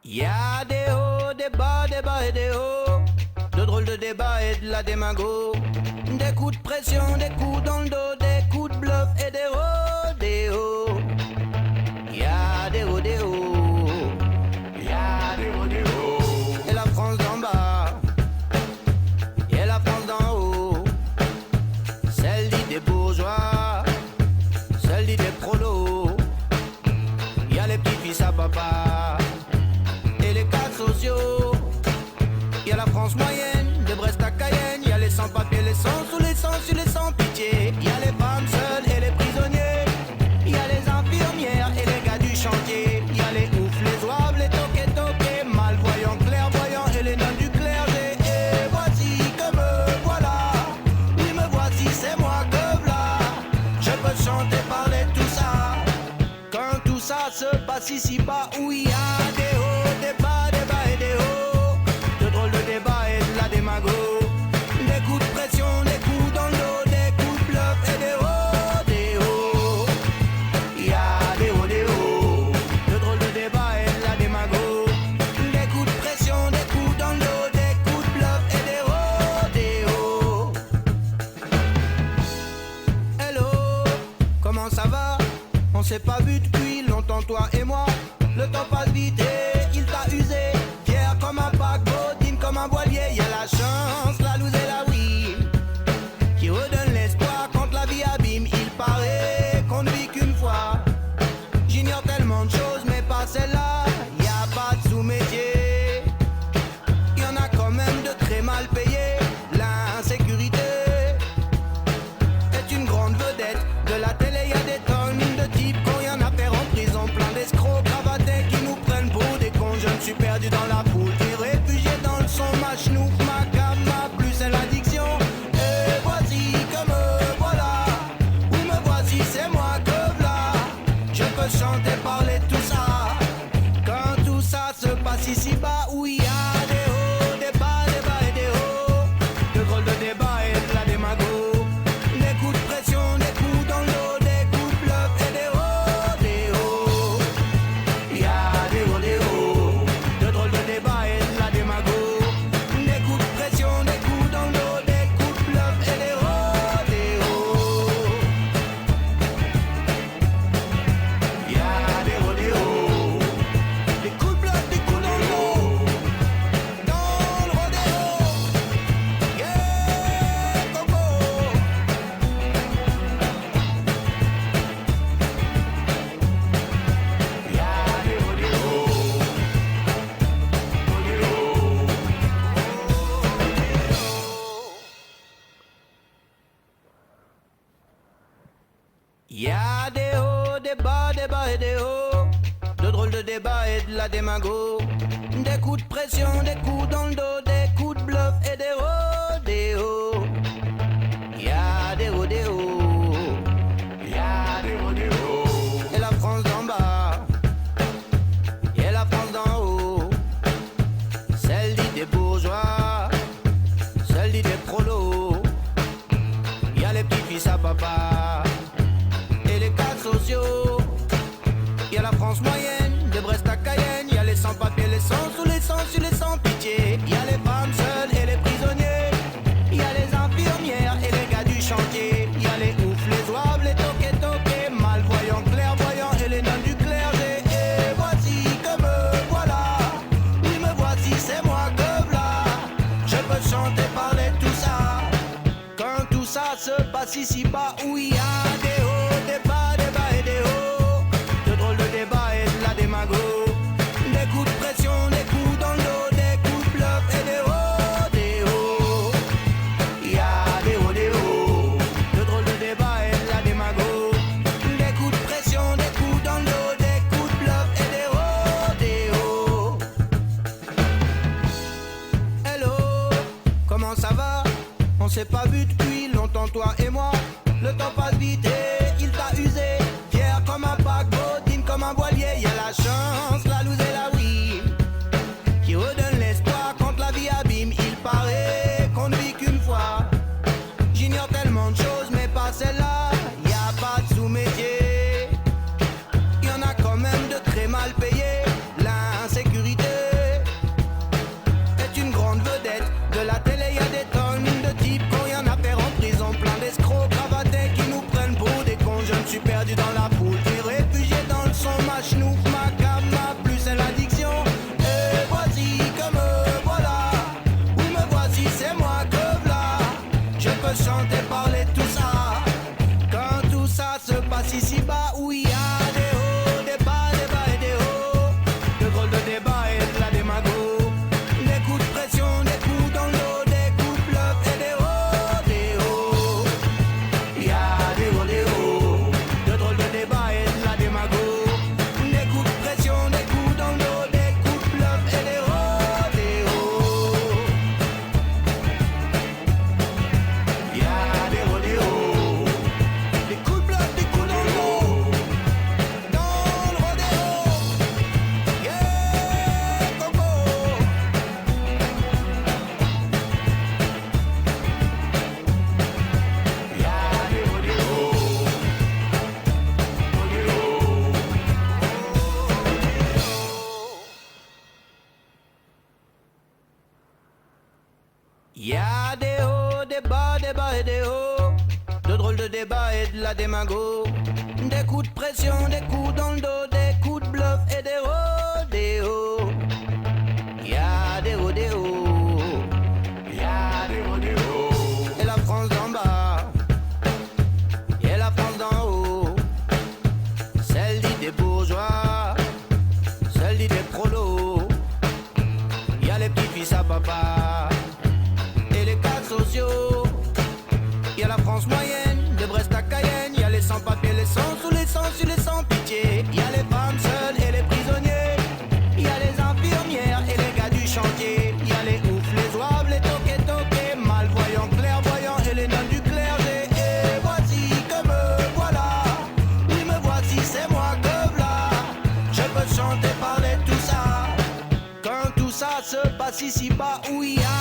Y a des hauts, des bas et des hauts. De drôles de débats et de la démago. Des coups de pression, des coups dans le dos, des coups de bluff et des rodéos. Y a des hauts, des hauts. Y a des hauts, des hauts. Et la France d'en bas. Et la France d'en haut. Celle dit des bourgeois. Celle dit des prolos. Y a les petits fils à papa. Et les cas sociaux. Y a la France moyenne, de Brest à Cayenne. Y a les sans-papiers, les sans-sous, les sans-su, les sans-pitié. Y a les femmes seules et les prisonniers. Y a les infirmières et les gars du chantier. Y a les oufs, les ouaves, les toqués, malvoyants, clairvoyants et les nonnes du clergé. Et voici que me voilà. Oui, me voici, c'est moi que v'là. Je peux chanter, parler, tout ça. Quand tout ça se passe ici-bas, où y a des hauts, des bas et des hauts. De drôles de débats et de la démago. Des coups de pression, des coups dans le dos, des coups de bluff et des rodéos. Y a des rodéos. De drôles de débats et de la démago. Des coups de pression, des coups dans le dos, des coups de bluff et des rodéos. Hello, comment ça va? On s'est pas vu depuis longtemps, toi et moi. Le temps passe vite et il t'a usé. Fier comme un paquebot, digne comme un voilier. Y'a la chance, la loose et la oui, qui redonne l'espoir quand la vie abîme. Il paraît qu'on ne vit qu'une fois. J'ignore tellement de choses, mais pas celle-là. Y'a pas de sous-métier. Y'en a quand même de très mal payés. L'insécurité est une grande vedette de la télé. Y'a des tonnes de types qu'on rien à faire en prison. Plein d'escrocs cravatés qui nous prennent pour des cons. Je me suis perdu dans la foule et réfugié dans le son. Ma chenouf, ma gamme, ma plus c'est l'addiction. Et voici que me voilà. Oui, me voici, c'est moi que v'là. Je peux chanter, parler, tout ça. Quand tout ça se passe ici-bas, où il y a des hauts, des bas et des hauts. De drôles de débats et de la démago. Des coups de pression, des coups dans le dos, des coups de bluff et des rodéos. Y a des rodéos. De drôles de débats et de la démago. Des coups de pression, des coups dans le dos, des coups de bluff et des rodéos. Y a des rodéos. Des coups de bluff, des coups dans le dos. Dans le rodéo. Yeah, coco. Y a des rodéos. Y a des hauts, des bas et des hauts. De drôles de débats et de la démago. Des coups de pression, des coups dans le dos, des coups de bluff et des rodéos. Y a des rodéos. Y a des rodéos. Et la France d'en bas. Et la France d'en haut. Celle dit des bourgeois. Celle dit des prolos. Y a les petits fils à papa. Et les cas sociaux. Y a la France moyenne, de Brest à Cayenne. Y a les sans-papiers, les sans-sous, les sans-su, les sans-pitié. Y a les femmes seules et les prisonniers. Y a les infirmières et les gars du chantier. Y a les oufs, les ouaves, les toqués, malvoyants, clairvoyants et les nonnes du clergé. Et voici que me voilà. Oui, me voici, c'est moi que v'là. Je peux chanter, parler, tout ça. Quand tout ça se passe ici-bas, où il y a des hauts, des bas et des hauts. De drôles de débats et de la démago. Des coups de pression, des coups dans le dos, des coups de bluff et des rodéos. Y a des rodéos. De drôles de débats et de la démago. Des coups de pression, des coups dans le dos, des coups de bluff et des rodéos. Hello, comment ça va? On s'est pas vu depuis longtemps, toi et moi. Le temps passe vite et il t'a usé. Fier comme un paquebot, digne comme un voilier. Y'a la chance, la loose et la oui, qui redonne l'espoir quand la vie abîme. Il paraît qu'on ne vit qu'une fois. J'ignore tellement de choses, mais pas celle-là. Y a pas de sous-métier. Y en a quand même de très mal payés. L'insécurité Y a des hauts, des bas et des hauts. De drôles de débats et de la démago. Des coups de pression, des coups dans le dos, des coups de bluff et des rodéos. Y a des rodéos. Y a des rodéos. Et la France d'en bas. Et la France d'en haut. Celle dit des bourgeois. Celle dit des prolos. Y a les petits-fils à papa. Et les cas sociaux. Y a la France moyenne, de Brest à Cayenne. Y a les sans-papiers, les sans-sous, les sans-su, les sans-pitié. Y a les femmes seules et les prisonniers. Y a les infirmières et les gars du chantier. Y a les oufs, les zouaves, les toqués, malvoyants, clairvoyants et les nonnes du clergé. Et voici que me voilà. Oui, me voici, c'est moi que v'là. Je peux chanter, parler, tout ça. Quand tout ça se passe ici-bas où il y a